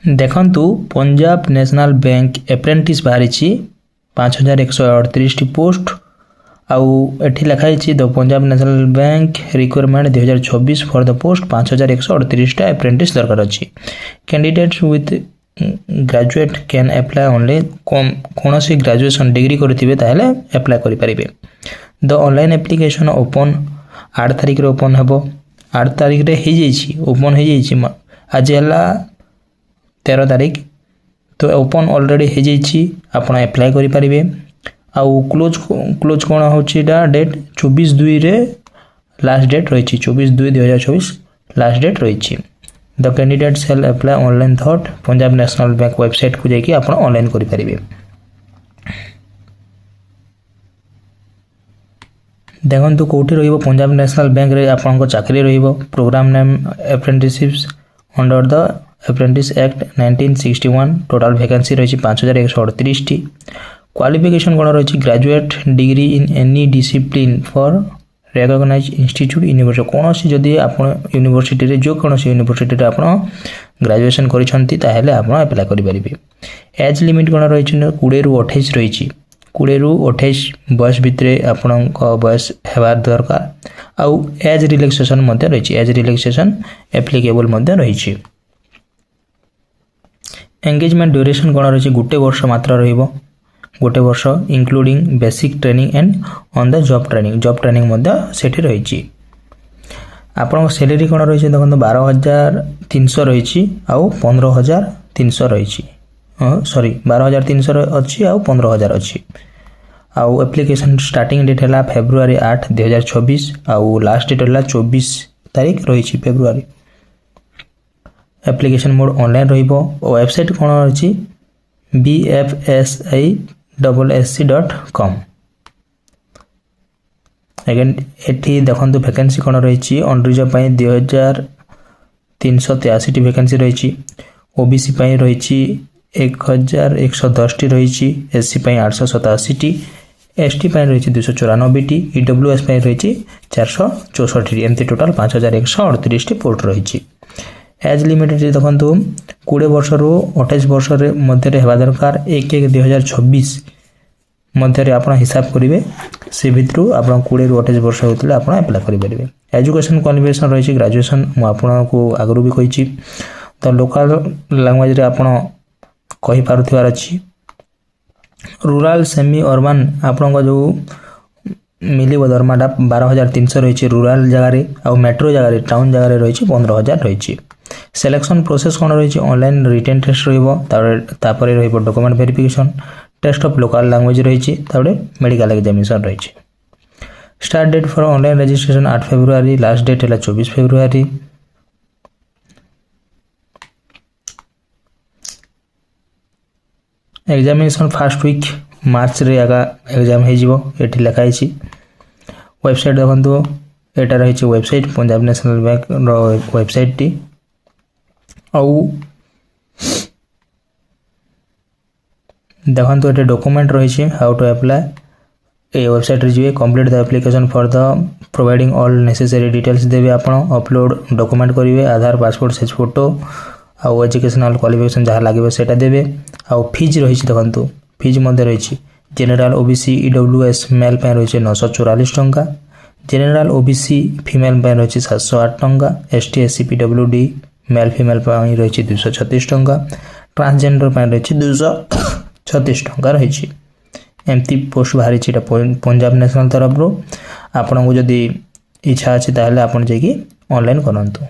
देखंतु Punjab national bank apprentice बाहरी 5138 post आउ एठी लिखाई the Punjab national bank requirement 2024 for the post 5138 टा एप्रेंटिस दरकार अछि। Candidates with graduate can apply only कौन सी ग्रेजुएशन डिग्री करथिबे ताहले अप्लाई करि परिबे। द ऑनलाइन एप्लिकेशन ओपन 8 तारिख रे ओपन हेबो। 8 तारिख रे हे जाइछि ओपन हे जाइछि आज हला 13 तारिख तो ओपन ऑलरेडी हे जाइछि आपण अप्लाई करि परिबे। आउ क्लोज कौन होगा डेट 24/2 रे लास्ट डेट रही 24/2/2024 लास्ट डेट रही। The candidate shall apply online through Punjab national bank website को जाकि आप ऑनलाइन करें। देखो कौटी रही पंजाब नेशनल बैंक रे आपन चाकरी रही programme name apprenticeships under the apprentice act 1961 total vacancy रही 5138 टी। क्वालिफिकेशन कौन रही graduate degree in any discipline for recognised institute university कौन सी जदि आप यूनिवर्सिटी रे जो कौन सी यूनिवर्सिटी आप ग्रेजुएशन करछंती ताहेले आप अप्लाई करि परिबे। एज लिमिट कौन रही 20 रु 28 रही 20 रु 28 बयस भितरे आपण बयस हेबार दरकार। आउ एज रिलैक्सेशन मध्ये रही एज रिलैक्सेशन एप्लीकेबल मध्ये रही। एंगेजमेंट ड्यूरेशन कौन रही गोटे वर्ष मात्र रहिबो गोटे वर्ष including basic training and on the job training मध्य सेठी रही। आपन सैलरी कौन रही देखो 12,300 रही आउ 15,300 रही सॉरी 12,300 अच्छी आउ 15,000 अच्छी। आउ एप्लिकेशन स्टार्टिंग डेट है फेब्रुआरी 8 2024 आउ लास्ट डेट है 24 तारिख रही फेब्रुआरी। एप्लिकेशन मोड ऑनलाइन रहिबो। वेबसाइट कौन रही bfsisc.com। अगेन एठी देखंतु वैकेंसी कौन रही अनरिजर्व 2383 टी वैकेंसी रही। ओबीसी रही 1110 टी रही। SC 887 T. एसटी रही 294 टी। ईडब्ल्यूएस रही 464 टी। एमती टोटाल 5138 टी पोस्ट रही। एज लिमिट देखो 20 वर्ष रु 28 वर्ष मध्य हेबा दरकार 1/1/2026 मध्य आप हिसाब करेंगे से भितर आप 20 रु 28 वर्ष होते आप अप्लाई करेंगे। एजुकेशन क्वालिफिकेशन रही ग्रेजुएशन मुझे आगु भी कही तो लोकल लैंग्वेज आप कही पारुथिबार अच्छी। रूरल सेमी अर्बन आपण जो मिले दरमाटा 12,300 रही रूरल जगह मेट्रो जगह टाउन जगह रही 15,000 रही। सिलेक्शन प्रोसेस कौन रही ऑनलाइन रिटेन टेस्ट रही document verification test of local language रही मेडिकल एग्जामिनेशन रही। Start date for online registration 8 February last date है 24 February. Examination first week March रे आगा एग्जाम हो लिखाई। वेबसाइट देखो यहाँ रही website Punjab national bank website टी। आउ देखो ये डॉक्यूमेंट रही हाउ टू अप्लाई ये वेबसाइट रे जी complete the application for the providing all necessary details देवे आप अपलोड डॉक्यूमेंट करेंगे आधार पासपोर्ट साइज फोटो आउ एजुकेशनल क्वालिफिकेशन जहाँ लगे से देवे। आउ फीज रही देखो फीज रही जनरल ओबीसी ईडब्ल्यूएस मेल रही 944 टंका। जनरल ओबीसी फीमेल रही 708 टंका। ST SC PWD male female रही 236 टंका। ट्रांसजेंडर रही 236 टंका रही। एमती पोस्ट बाहरी पंजाब नेशनल तरफ आपन को जदि इच्छा अच्छी ताहले आपन जाकि ऑनलाइन करंतु।